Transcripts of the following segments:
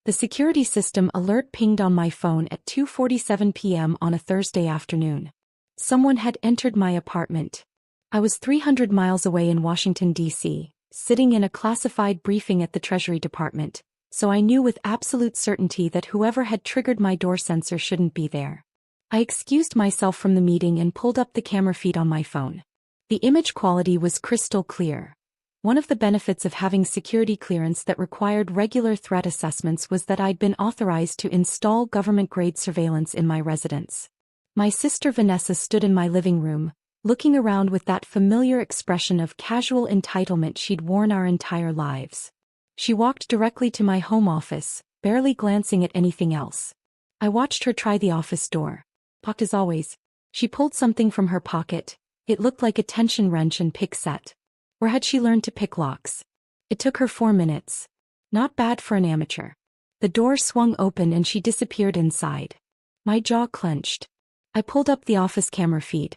The security system alert pinged on my phone at 2:47 p.m. on a Thursday afternoon. Someone had entered my apartment. I was 300 miles away in Washington, D.C., sitting in a classified briefing at the Treasury Department, so I knew with absolute certainty that whoever had triggered my door sensor shouldn't be there. I excused myself from the meeting and pulled up the camera feed on my phone. The image quality was crystal clear. One of the benefits of having security clearance that required regular threat assessments was that I'd been authorized to install government-grade surveillance in my residence. My sister Vanessa stood in my living room, looking around with that familiar expression of casual entitlement she'd worn our entire lives. She walked directly to my home office, barely glancing at anything else. I watched her try the office door. Locked as always. She pulled something from her pocket. It looked like a tension wrench and pick set. Where had she learned to pick locks? It took her 4 minutes. Not bad for an amateur. The door swung open and she disappeared inside. My jaw clenched. I pulled up the office camera feed.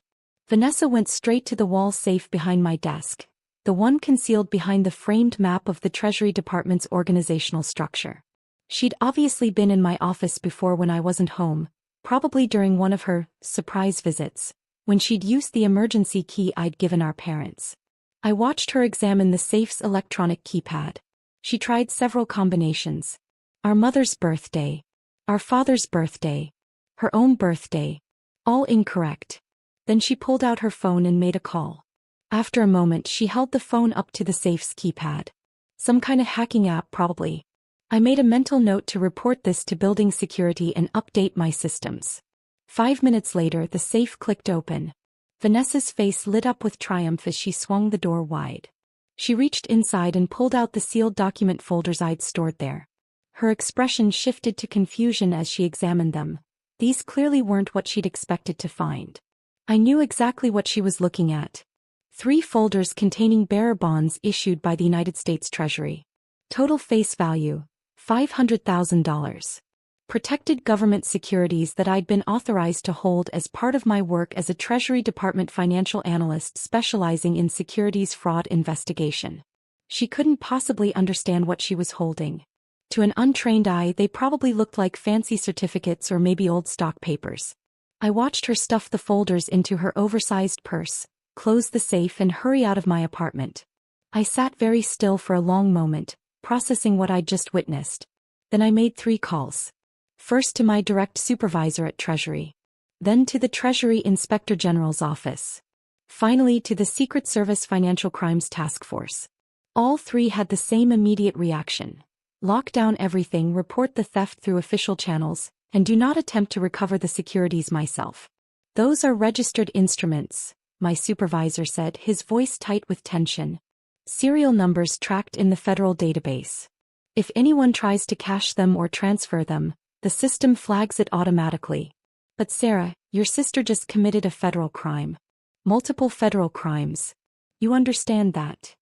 Vanessa went straight to the wall safe behind my desk, the one concealed behind the framed map of the Treasury Department's organizational structure. She'd obviously been in my office before when I wasn't home, probably during one of her surprise visits, when she'd used the emergency key I'd given our parents. I watched her examine the safe's electronic keypad. She tried several combinations. Our mother's birthday. Our father's birthday. Her own birthday. All incorrect. Then she pulled out her phone and made a call. After a moment she held the phone up to the safe's keypad. Some kind of hacking app probably. I made a mental note to report this to building security and update my systems. 5 minutes later the safe clicked open. Vanessa's face lit up with triumph as she swung the door wide. She reached inside and pulled out the sealed document folders I'd stored there. Her expression shifted to confusion as she examined them. These clearly weren't what she'd expected to find. I knew exactly what she was looking at. 3 folders containing bearer bonds issued by the United States Treasury. Total face value, $500,000. Protected government securities that I'd been authorized to hold as part of my work as a Treasury Department financial analyst specializing in securities fraud investigation. She couldn't possibly understand what she was holding. To an untrained eye, they probably looked like fancy certificates or maybe old stock papers. I watched her stuff the folders into her oversized purse, close the safe and hurry out of my apartment. I sat very still for a long moment, processing what I'd just witnessed. Then I made 3 calls. First to my direct supervisor at Treasury. Then to the Treasury Inspector General's office. Finally to the Secret Service Financial Crimes Task Force. All 3 had the same immediate reaction. Lock down everything, report the theft through official channels, and do not attempt to recover the securities myself. Those are registered instruments, my supervisor said, his voice tight with tension. Serial numbers tracked in the federal database. If anyone tries to cache them or transfer them, the system flags it automatically. But Sarah, your sister just committed a federal crime. Multiple federal crimes. You understand that?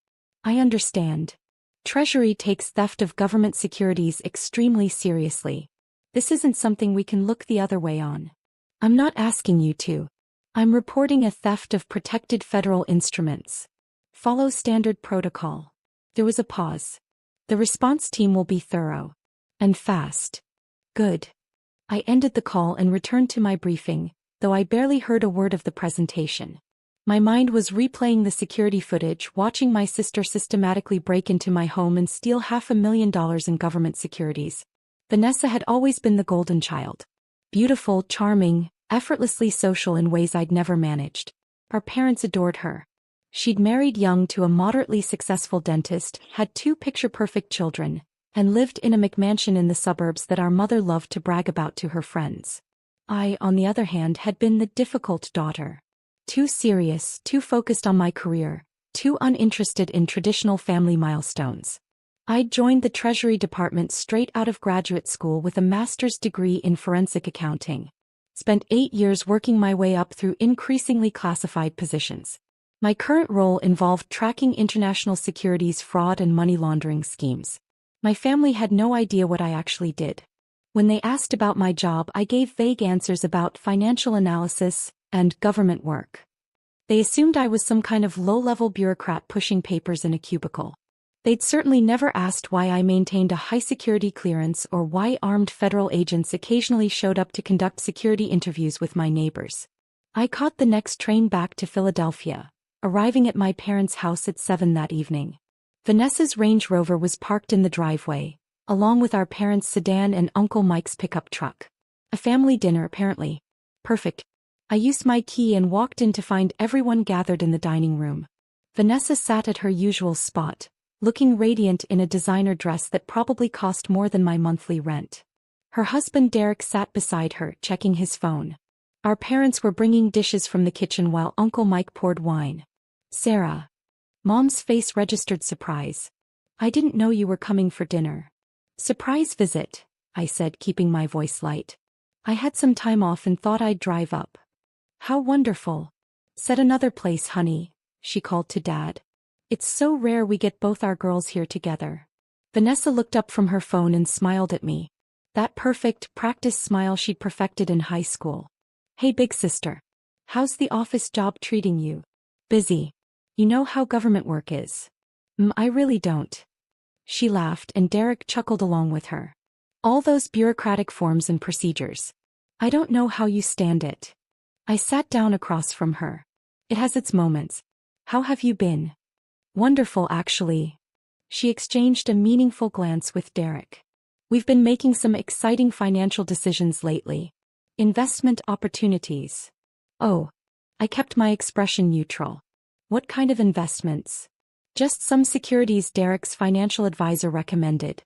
I understand. Treasury takes theft of government securities extremely seriously. This isn't something we can look the other way on. I'm not asking you to. I'm reporting a theft of protected federal instruments. Follow standard protocol. There was a pause. The response team will be thorough. And fast. Good. I ended the call and returned to my briefing, though I barely heard a word of the presentation. My mind was replaying the security footage, watching my sister systematically break into my home and steal $500,000 in government securities. Vanessa had always been the golden child. Beautiful, charming, effortlessly social in ways I'd never managed. Our parents adored her. She'd married young to a moderately successful dentist, had 2 picture-perfect children, and lived in a McMansion in the suburbs that our mother loved to brag about to her friends. I, on the other hand, had been the difficult daughter. Too serious, too focused on my career, too uninterested in traditional family milestones. I'd joined the Treasury Department straight out of graduate school with a master's degree in forensic accounting. Spent 8 years working my way up through increasingly classified positions. My current role involved tracking international securities fraud and money laundering schemes. My family had no idea what I actually did. When they asked about my job, I gave vague answers about financial analysis and government work. They assumed I was some kind of low-level bureaucrat pushing papers in a cubicle. They'd certainly never asked why I maintained a high-security clearance or why armed federal agents occasionally showed up to conduct security interviews with my neighbors. I caught the next train back to Philadelphia, arriving at my parents' house at 7 that evening. Vanessa's Range Rover was parked in the driveway, along with our parents' sedan and Uncle Mike's pickup truck. A family dinner, apparently. Perfect. I used my key and walked in to find everyone gathered in the dining room. Vanessa sat at her usual spot, looking radiant in a designer dress that probably cost more than my monthly rent. Her husband Derek sat beside her, checking his phone. Our parents were bringing dishes from the kitchen while Uncle Mike poured wine. Sarah. Mom's face registered surprise. I didn't know you were coming for dinner. Surprise visit, I said, keeping my voice light. I had some time off and thought I'd drive up. How wonderful. Set another place, honey, she called to Dad. It's so rare we get both our girls here together. Vanessa looked up from her phone and smiled at me. That perfect, practiced smile she'd perfected in high school. Hey big sister. How's the office job treating you? Busy. You know how government work is. I really don't. She laughed and Derek chuckled along with her. All those bureaucratic forms and procedures. I don't know how you stand it. I sat down across from her. It has its moments. How have you been? Wonderful, actually. She exchanged a meaningful glance with Derek. We've been making some exciting financial decisions lately. Investment opportunities. Oh. I kept my expression neutral. What kind of investments? Just some securities Derek's financial advisor recommended.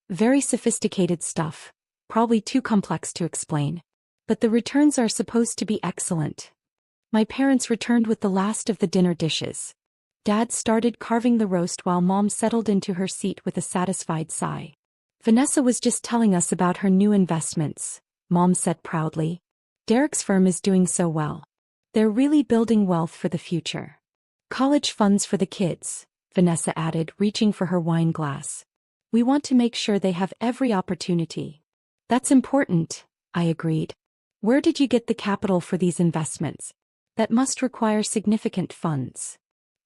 Very sophisticated stuff, probably too complex to explain. But the returns are supposed to be excellent. My parents returned with the last of the dinner dishes. Dad started carving the roast while Mom settled into her seat with a satisfied sigh. Vanessa was just telling us about her new investments, Mom said proudly. Derek's firm is doing so well. They're really building wealth for the future. College funds for the kids, Vanessa added, reaching for her wine glass. We want to make sure they have every opportunity. That's important, I agreed. Where did you get the capital for these investments? That must require significant funds.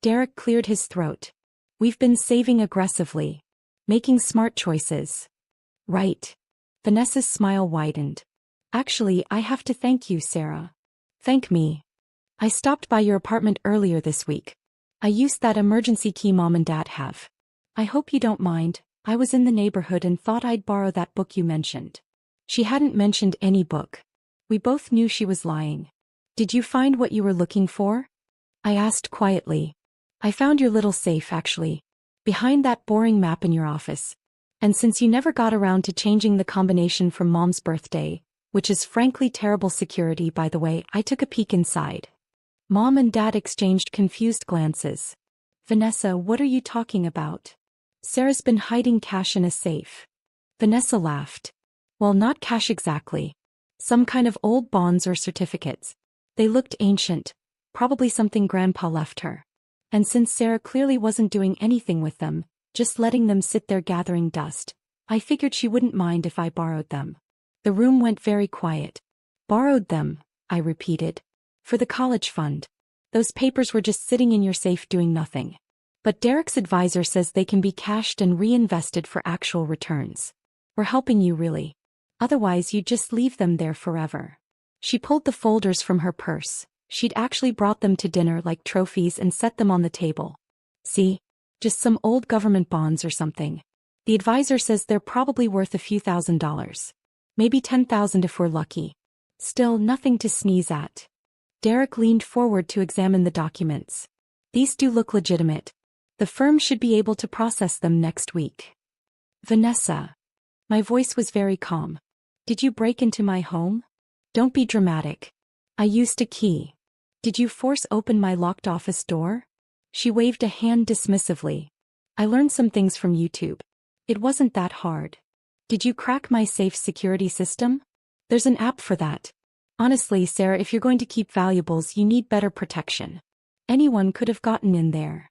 Derek cleared his throat. We've been saving aggressively. Making smart choices. Right. Vanessa's smile widened. Actually, I have to thank you, Sarah. Thank me. I stopped by your apartment earlier this week. I used that emergency key Mom and Dad have. I hope you don't mind. I was in the neighborhood and thought I'd borrow that book you mentioned. She hadn't mentioned any book. We both knew she was lying. Did you find what you were looking for? I asked quietly. I found your little safe, actually. Behind that boring map in your office. And since you never got around to changing the combination from Mom's birthday, which is frankly terrible security by the way, I took a peek inside. Mom and Dad exchanged confused glances. Vanessa, what are you talking about? Sarah's been hiding cash in a safe. Vanessa laughed. Well, not cash exactly. Some kind of old bonds or certificates. They looked ancient, probably something Grandpa left her. And since Sarah clearly wasn't doing anything with them, just letting them sit there gathering dust, I figured she wouldn't mind if I borrowed them. The room went very quiet. Borrowed them, I repeated. For the college fund. Those papers were just sitting in your safe doing nothing. But Derek's advisor says they can be cashed and reinvested for actual returns. We're helping you really. Otherwise you'd just leave them there forever. She pulled the folders from her purse. She'd actually brought them to dinner like trophies and set them on the table. See? Just some old government bonds or something. The advisor says they're probably worth a few $1,000s. Maybe $10,000 if we're lucky. Still nothing to sneeze at. Derek leaned forward to examine the documents. These do look legitimate. The firm should be able to process them next week. Vanessa. My voice was very calm. Did you break into my home? Don't be dramatic. I used a key. Did you force open my locked office door? She waved a hand dismissively. I learned some things from YouTube. It wasn't that hard. Did you crack my safe security system? There's an app for that. Honestly, Sarah, if you're going to keep valuables, you need better protection. Anyone could have gotten in there.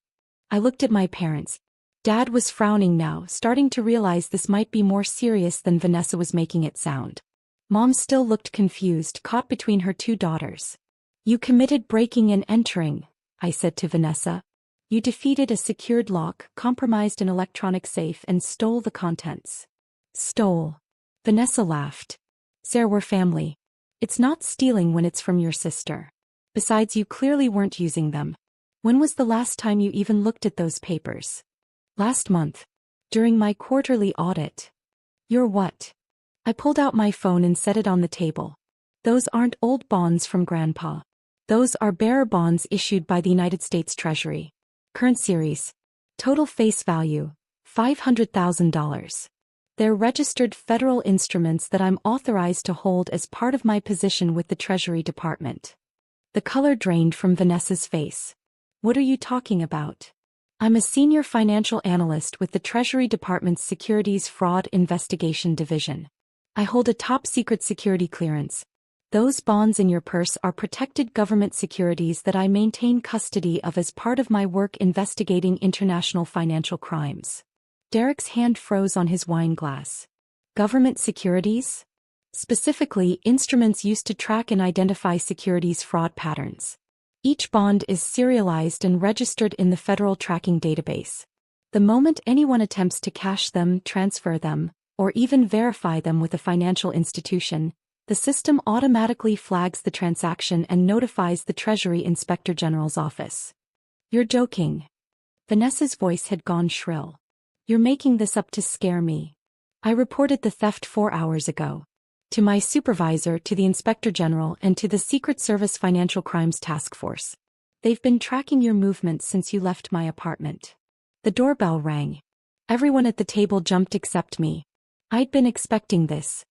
I looked at my parents. Dad was frowning now, starting to realize this might be more serious than Vanessa was making it sound. Mom still looked confused, caught between her two daughters. You committed breaking and entering, I said to Vanessa. You defeated a secured lock, compromised an electronic safe, and stole the contents. Stole. Vanessa laughed. Sarah, we're family. It's not stealing when it's from your sister. Besides, you clearly weren't using them. When was the last time you even looked at those papers? Last month. During my quarterly audit. You're what? I pulled out my phone and set it on the table. Those aren't old bonds from Grandpa. Those are bearer bonds issued by the United States Treasury. Current series. Total face value, $500,000. They're registered federal instruments that I'm authorized to hold as part of my position with the Treasury Department. The color drained from Vanessa's face. What are you talking about? I'm a senior financial analyst with the Treasury Department's Securities Fraud Investigation Division. I hold a top-secret security clearance. Those bonds in your purse are protected government securities that I maintain custody of as part of my work investigating international financial crimes. Derek's hand froze on his wine glass. Government securities? Specifically, instruments used to track and identify securities fraud patterns. Each bond is serialized and registered in the federal tracking database. The moment anyone attempts to cash them, transfer them, or even verify them with a financial institution, the system automatically flags the transaction and notifies the Treasury Inspector General's office. You're joking. Vanessa's voice had gone shrill. You're making this up to scare me. I reported the theft 4 hours ago. To my supervisor, to the Inspector General, and to the Secret Service Financial Crimes Task Force. They've been tracking your movements since you left my apartment. The doorbell rang. Everyone at the table jumped except me. I'd been expecting this.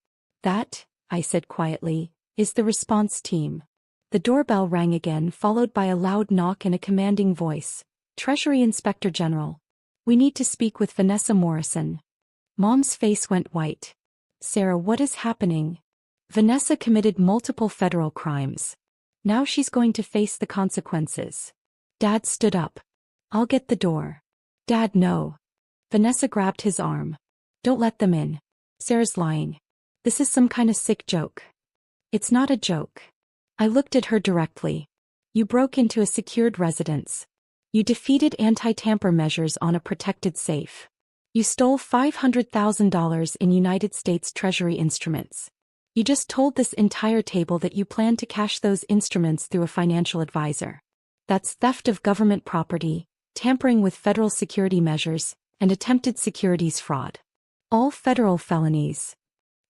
That, I said quietly, is the response team. The doorbell rang again, followed by a loud knock and a commanding voice. Treasury Inspector General. We need to speak with Vanessa Morrison. Mom's face went white. Sarah, what is happening? Vanessa committed multiple federal crimes. Now she's going to face the consequences. Dad stood up. I'll get the door. Dad, no. Vanessa grabbed his arm. Don't let them in. Sarah's lying. This is some kind of sick joke. It's not a joke. I looked at her directly. You broke into a secured residence. You defeated anti-tamper measures on a protected safe. You stole $500,000 in United States Treasury instruments. You just told this entire table that you plan to cash those instruments through a financial advisor. That's theft of government property, tampering with federal security measures, and attempted securities fraud. All federal felonies.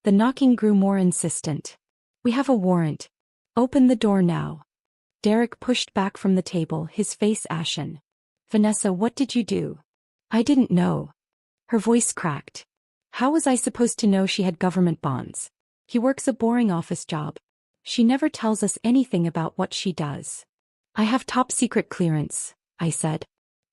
The knocking grew more insistent. We have a warrant. Open the door now. Derek pushed back from the table, his face ashen. Vanessa, what did you do? I didn't know. Her voice cracked. How was I supposed to know she had government bonds? He works a boring office job. She never tells us anything about what she does. I have top secret clearance, I said.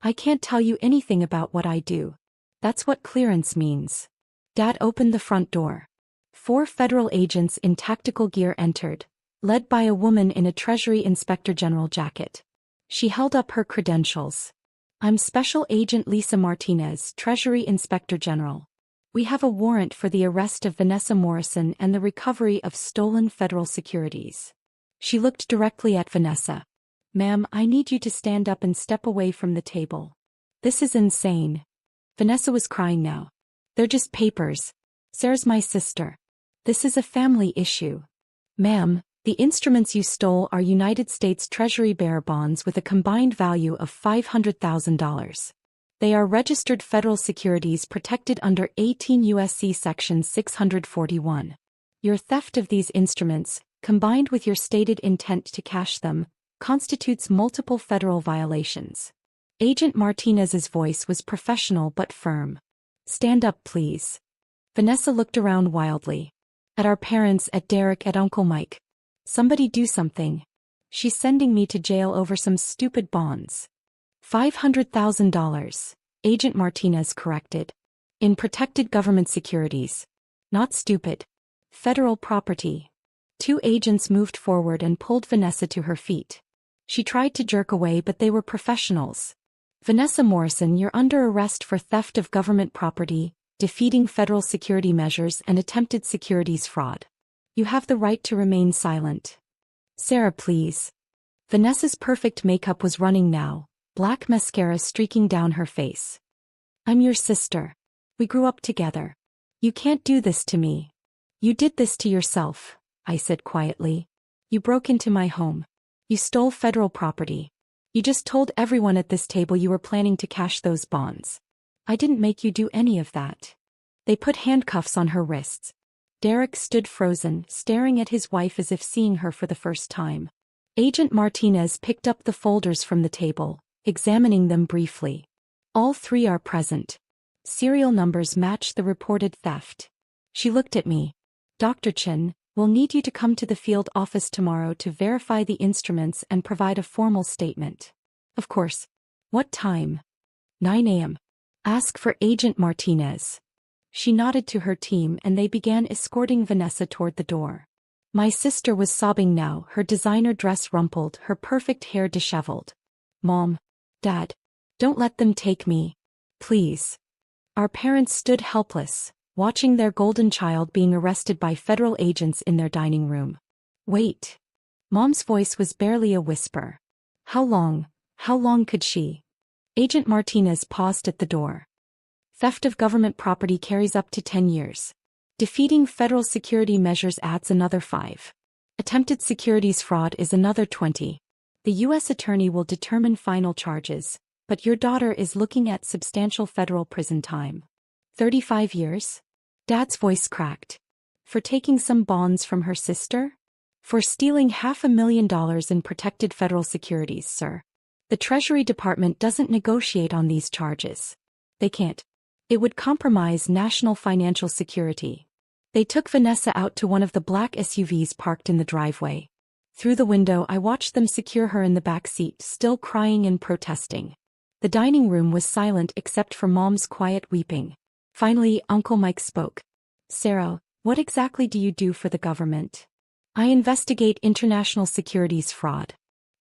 I can't tell you anything about what I do. That's what clearance means. Dad opened the front door. 4 federal agents in tactical gear entered, led by a woman in a Treasury Inspector General jacket. She held up her credentials. I'm Special Agent Lisa Martinez, Treasury Inspector General. We have a warrant for the arrest of Vanessa Morrison and the recovery of stolen federal securities. She looked directly at Vanessa. Ma'am, I need you to stand up and step away from the table. This is insane. Vanessa was crying now. They're just papers. Sarah's my sister. This is a family issue. Ma'am, the instruments you stole are United States Treasury bearer bonds with a combined value of $500,000. They are registered federal securities protected under 18 U.S.C. Section 641. Your theft of these instruments, combined with your stated intent to cash them, constitutes multiple federal violations. Agent Martinez's voice was professional but firm. Stand up, please. Vanessa looked around wildly. At our parents, at Derek, at Uncle Mike. Somebody do something. She's sending me to jail over some stupid bonds. $500,000, Agent Martinez corrected. In protected government securities. Not stupid. Federal property. 2 agents moved forward and pulled Vanessa to her feet. She tried to jerk away, but they were professionals. Vanessa Morrison, you're under arrest for theft of government property, defeating federal security measures, and attempted securities fraud. You have the right to remain silent. Sarah, please. Vanessa's perfect makeup was running now, black mascara streaking down her face. I'm your sister. We grew up together. You can't do this to me. You did this to yourself, I said quietly. You broke into my home. You stole federal property. You just told everyone at this table you were planning to cash those bonds. I didn't make you do any of that. They put handcuffs on her wrists. Derek stood frozen, staring at his wife as if seeing her for the first time. Agent Martinez picked up the folders from the table, examining them briefly. All three are present. Serial numbers match the reported theft. She looked at me. Dr. Chen, we'll need you to come to the field office tomorrow to verify the instruments and provide a formal statement. Of course. What time? 9 a.m. Ask for Agent Martinez. She nodded to her team and they began escorting Vanessa toward the door. My sister was sobbing now, her designer dress rumpled, her perfect hair disheveled. Mom. Dad. Don't let them take me. Please. Our parents stood helpless, watching their golden child being arrested by federal agents in their dining room. Wait. Mom's voice was barely a whisper. How long could she? Agent Martinez paused at the door. Theft of government property carries up to 10 years. Defeating federal security measures adds another 5. Attempted securities fraud is another 20. The U.S. attorney will determine final charges, but your daughter is looking at substantial federal prison time. 35 years? Dad's voice cracked. For taking some bonds from her sister? For stealing $500,000 in protected federal securities, sir. The Treasury Department doesn't negotiate on these charges. They can't. It would compromise national financial security. They took Vanessa out to one of the black SUVs parked in the driveway. Through the window I watched them secure her in the back seat, still crying and protesting. The dining room was silent except for Mom's quiet weeping. Finally, Uncle Mike spoke. Sarah, what exactly do you do for the government? I investigate international securities fraud.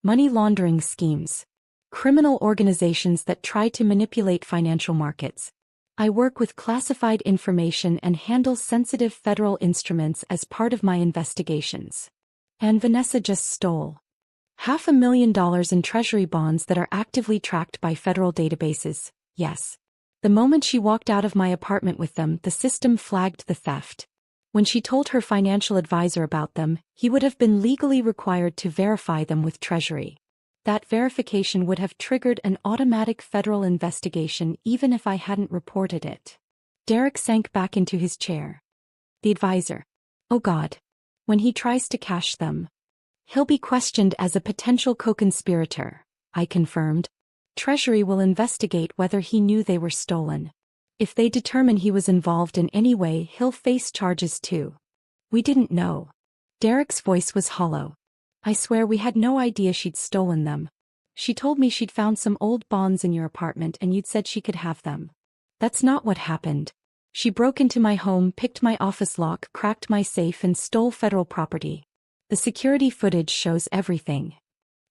Money laundering schemes. Criminal organizations that try to manipulate financial markets. I work with classified information and handle sensitive federal instruments as part of my investigations. And Vanessa just stole $500,000 in Treasury bonds that are actively tracked by federal databases, yes. The moment she walked out of my apartment with them, the system flagged the theft. When she told her financial advisor about them, he would have been legally required to verify them with Treasury. That verification would have triggered an automatic federal investigation even if I hadn't reported it. Derek sank back into his chair. The advisor. Oh God. When he tries to cash them, he'll be questioned as a potential co-conspirator, I confirmed. Treasury will investigate whether he knew they were stolen. If they determine he was involved in any way, he'll face charges too. We didn't know. Derek's voice was hollow. I swear we had no idea she'd stolen them. She told me she'd found some old bonds in your apartment and you'd said she could have them. That's not what happened. She broke into my home, picked my office lock, cracked my safe and stole federal property. The security footage shows everything.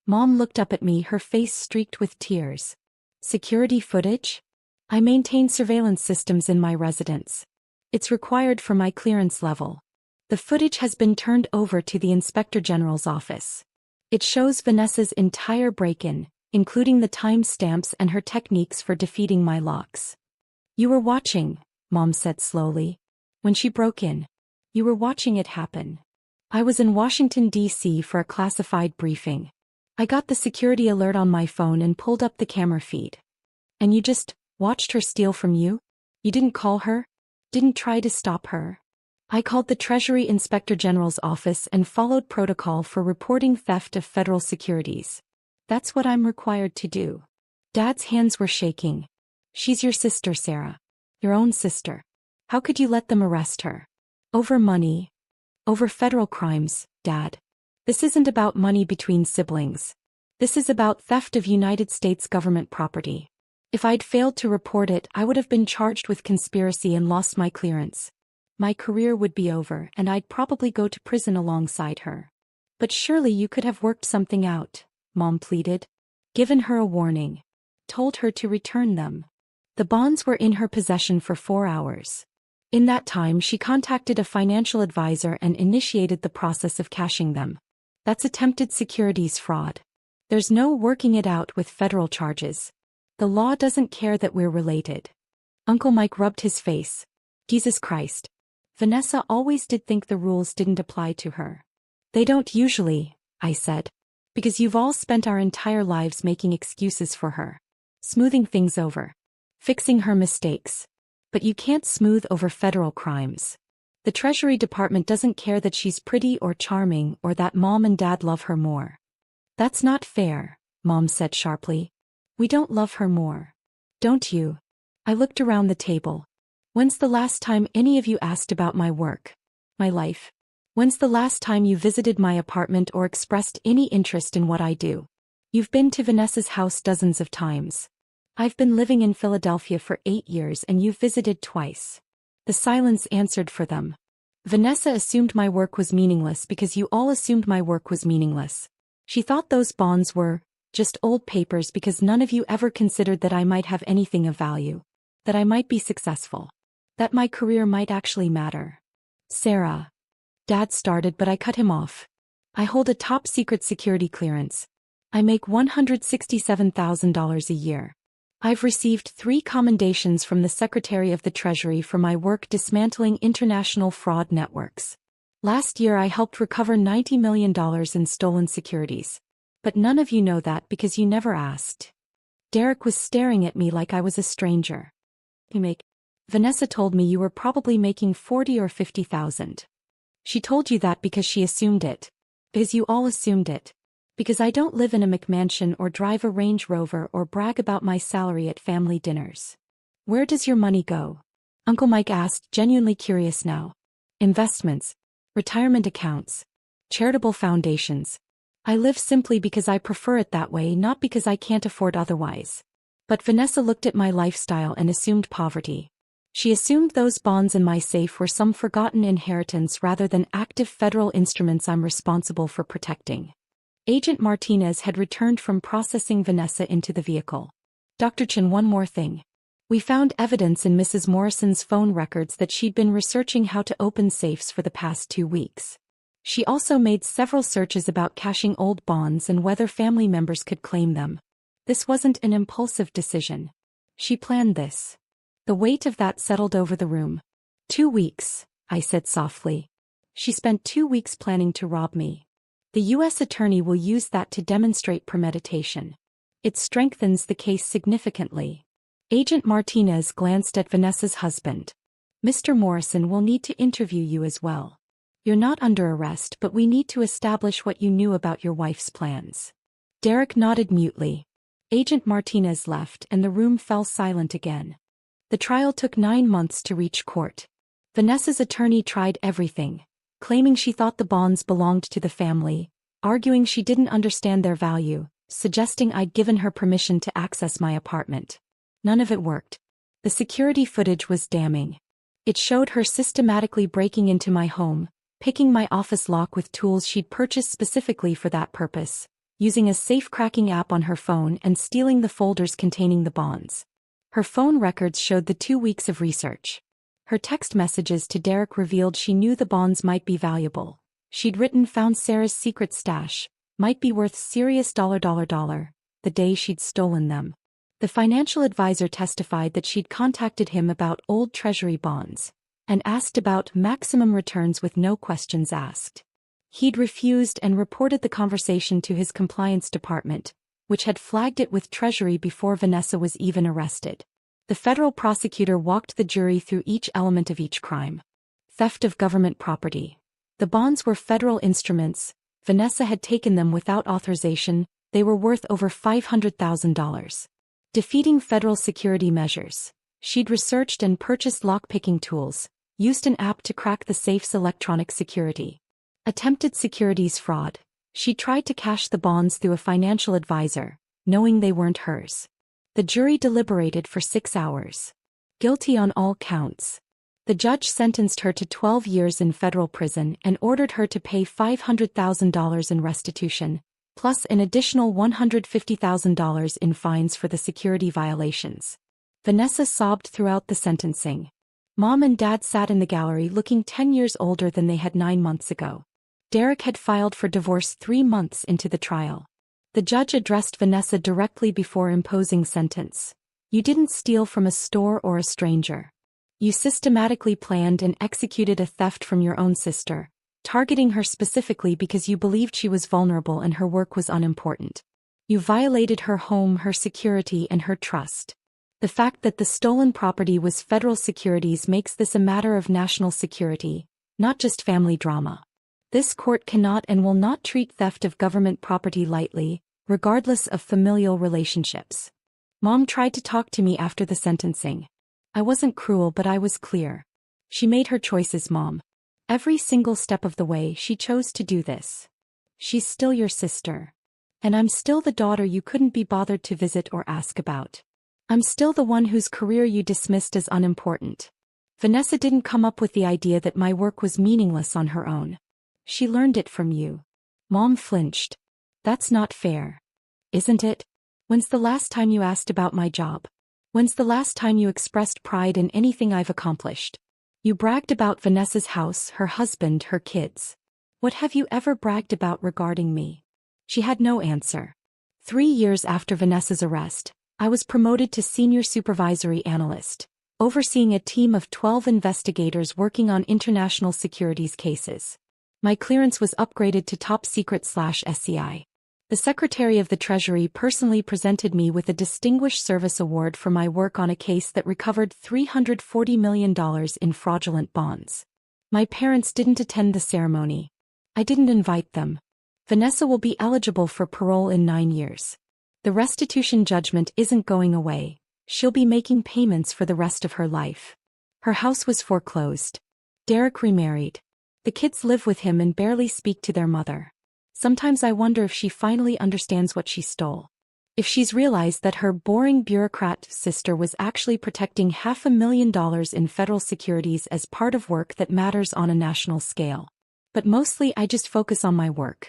Mom looked up at me, her face streaked with tears. Security footage? I maintain surveillance systems in my residence. It's required for my clearance level. The footage has been turned over to the Inspector General's office. It shows Vanessa's entire break-in, including the timestamps and her techniques for defeating my locks. You were watching, Mom said slowly. When she broke in. You were watching it happen. I was in Washington, D.C. for a classified briefing. I got the security alert on my phone and pulled up the camera feed. And you just watched her steal from you? You didn't call her? Didn't try to stop her? I called the Treasury Inspector General's office and followed protocol for reporting theft of federal securities. That's what I'm required to do. Dad's hands were shaking. She's your sister, Sarah. Your own sister. How could you let them arrest her? Over money. Over federal crimes, Dad. This isn't about money between siblings. This is about theft of United States government property. If I'd failed to report it, I would have been charged with conspiracy and lost my clearance. My career would be over and I'd probably go to prison alongside her. But surely you could have worked something out, Mom pleaded. Given her a warning. Told her to return them. The bonds were in her possession for 4 hours. In that time she contacted a financial advisor and initiated the process of cashing them. That's attempted securities fraud. There's no working it out with federal charges. The law doesn't care that we're related. Uncle Mike rubbed his face. Jesus Christ. Vanessa always did think the rules didn't apply to her. They don't usually, I said. Because you've all spent our entire lives making excuses for her. Smoothing things over. Fixing her mistakes. But you can't smooth over federal crimes. The Treasury Department doesn't care that she's pretty or charming or that Mom and Dad love her more. That's not fair, Mom said sharply. We don't love her more. Don't you? I looked around the table. When's the last time any of you asked about my work? My life? When's the last time you visited my apartment or expressed any interest in what I do? You've been to Vanessa's house dozens of times. I've been living in Philadelphia for 8 years and you've visited twice. The silence answered for them. Vanessa assumed my work was meaningless because you all assumed my work was meaningless. She thought those bonds were just old papers because none of you ever considered that I might have anything of value. That I might be successful. That my career might actually matter. Sarah. Dad started but I cut him off. I hold a top-secret security clearance. I make $167,000 a year. I've received 3 commendations from the Secretary of the Treasury for my work dismantling international fraud networks. Last year I helped recover $90 million in stolen securities. But none of you know that because you never asked. Derek was staring at me like I was a stranger. Vanessa told me you were probably making 40 or 50,000. She told you that because she assumed it. Because you all assumed it. Because I don't live in a McMansion or drive a Range Rover or brag about my salary at family dinners. Where does your money go? Uncle Mike asked, genuinely curious now. Investments. Retirement accounts. Charitable foundations. I live simply because I prefer it that way, not because I can't afford otherwise. But Vanessa looked at my lifestyle and assumed poverty. She assumed those bonds in my safe were some forgotten inheritance rather than active federal instruments I'm responsible for protecting. Agent Martinez had returned from processing Vanessa into the vehicle. Dr. Chin, one more thing. We found evidence in Mrs. Morrison's phone records that she'd been researching how to open safes for the past 2 weeks. She also made several searches about cashing old bonds and whether family members could claim them. This wasn't an impulsive decision. She planned this. The weight of that settled over the room. 2 weeks, I said softly. She spent 2 weeks planning to rob me. The U.S. attorney will use that to demonstrate premeditation. It strengthens the case significantly. Agent Martinez glanced at Vanessa's husband. Mr. Morrison will need to interview you as well. You're not under arrest, but we need to establish what you knew about your wife's plans. Derek nodded mutely. Agent Martinez left and the room fell silent again. The trial took 9 months to reach court. Vanessa's attorney tried everything, claiming she thought the bonds belonged to the family, arguing she didn't understand their value, suggesting I'd given her permission to access my apartment. None of it worked. The security footage was damning. It showed her systematically breaking into my home, picking my office lock with tools she'd purchased specifically for that purpose, using a safe-cracking app on her phone and stealing the folders containing the bonds. Her phone records showed the 2 weeks of research. Her text messages to Derek revealed she knew the bonds might be valuable. She'd written found Sarah's secret stash, might be worth serious $, the day she'd stolen them. The financial advisor testified that she'd contacted him about old Treasury bonds, and asked about maximum returns with no questions asked. He'd refused and reported the conversation to his compliance department, which had flagged it with Treasury before Vanessa was even arrested. The federal prosecutor walked the jury through each element of each crime. Theft of government property. The bonds were federal instruments. Vanessa had taken them without authorization. They were worth over $500,000. Defeating federal security measures. She'd researched and purchased lock-picking tools, used an app to crack the safe's electronic security. Attempted securities fraud. She tried to cash the bonds through a financial advisor, knowing they weren't hers. The jury deliberated for 6 hours. Guilty on all counts. The judge sentenced her to 12 years in federal prison and ordered her to pay $500,000 in restitution, plus an additional $150,000 in fines for the security violations. Vanessa sobbed throughout the sentencing. Mom and Dad sat in the gallery looking 10 years older than they had 9 months ago. Derek had filed for divorce 3 months into the trial. The judge addressed Vanessa directly before imposing sentence. You didn't steal from a store or a stranger. You systematically planned and executed a theft from your own sister, targeting her specifically because you believed she was vulnerable and her work was unimportant. You violated her home, her security, and her trust. The fact that the stolen property was federal securities makes this a matter of national security, not just family drama. This court cannot and will not treat theft of government property lightly, regardless of familial relationships. Mom tried to talk to me after the sentencing. I wasn't cruel, but I was clear. She made her choices, Mom. Every single step of the way she chose to do this. She's still your sister. And I'm still the daughter you couldn't be bothered to visit or ask about. I'm still the one whose career you dismissed as unimportant. Vanessa didn't come up with the idea that my work was meaningless on her own. She learned it from you. Mom flinched. That's not fair. Isn't it? When's the last time you asked about my job? When's the last time you expressed pride in anything I've accomplished? You bragged about Vanessa's house, her husband, her kids. What have you ever bragged about regarding me? She had no answer. 3 years after Vanessa's arrest, I was promoted to senior supervisory analyst, overseeing a team of 12 investigators working on international securities cases. My clearance was upgraded to top secret/SCI. The Secretary of the Treasury personally presented me with a Distinguished Service Award for my work on a case that recovered $340 million in fraudulent bonds. My parents didn't attend the ceremony. I didn't invite them. Vanessa will be eligible for parole in 9 years. The restitution judgment isn't going away. She'll be making payments for the rest of her life. Her house was foreclosed. Derek remarried. The kids live with him and barely speak to their mother. Sometimes I wonder if she finally understands what she stole. If she's realized that her boring bureaucrat sister was actually protecting $500,000 in federal securities as part of work that matters on a national scale. But mostly I just focus on my work.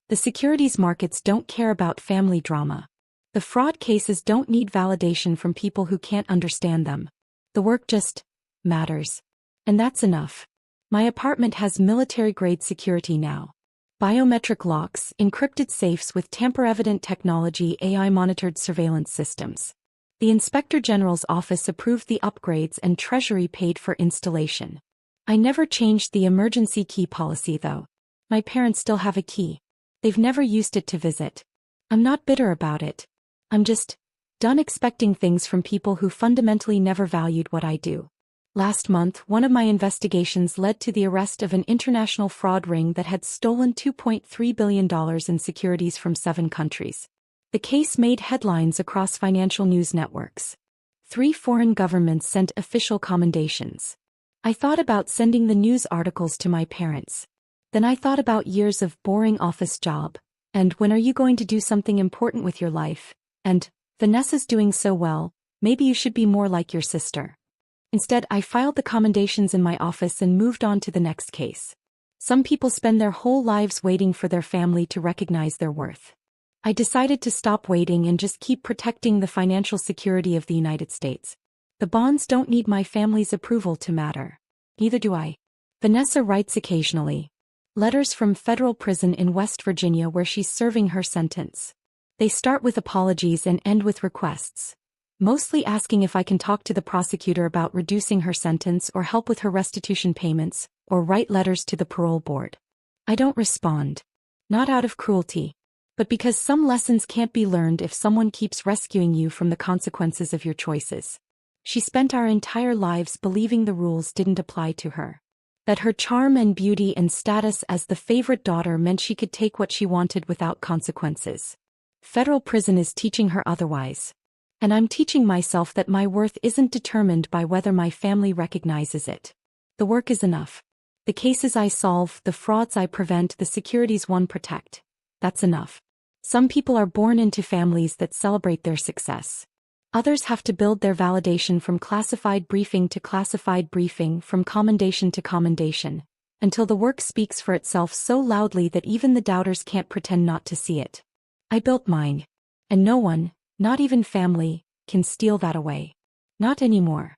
The securities markets don't care about family drama. The fraud cases don't need validation from people who can't understand them. The work just matters. And that's enough. My apartment has military-grade security now. Biometric locks, encrypted safes with tamper-evident technology, AI-monitored surveillance systems. The Inspector General's office approved the upgrades and Treasury paid for installation. I never changed the emergency key policy though. My parents still have a key. They've never used it to visit. I'm not bitter about it. I'm just done expecting things from people who fundamentally never valued what I do. Last month, one of my investigations led to the arrest of an international fraud ring that had stolen $2.3 billion in securities from 7 countries. The case made headlines across financial news networks. 3 foreign governments sent official commendations. I thought about sending the news articles to my parents. Then I thought about years of boring office job, and when are you going to do something important with your life? And, Vanessa's doing so well, maybe you should be more like your sister. Instead, I filed the commendations in my office and moved on to the next case. Some people spend their whole lives waiting for their family to recognize their worth. I decided to stop waiting and just keep protecting the financial security of the United States. The bonds don't need my family's approval to matter. Neither do I. Vanessa writes occasionally. Letters from federal prison in West Virginia where she's serving her sentence. They start with apologies and end with requests. Mostly asking if I can talk to the prosecutor about reducing her sentence or help with her restitution payments, or write letters to the parole board. I don't respond. Not out of cruelty. But because some lessons can't be learned if someone keeps rescuing you from the consequences of your choices. She spent our entire lives believing the rules didn't apply to her. That her charm and beauty and status as the favorite daughter meant she could take what she wanted without consequences. Federal prison is teaching her otherwise. And I'm teaching myself that my worth isn't determined by whether my family recognizes it. The work is enough. The cases I solve, the frauds I prevent, the securities one protect. That's enough. Some people are born into families that celebrate their success. Others have to build their validation from classified briefing to classified briefing, from commendation to commendation, until the work speaks for itself so loudly that even the doubters can't pretend not to see it. I built mine. And no one, not even family, can steal that away. Not anymore.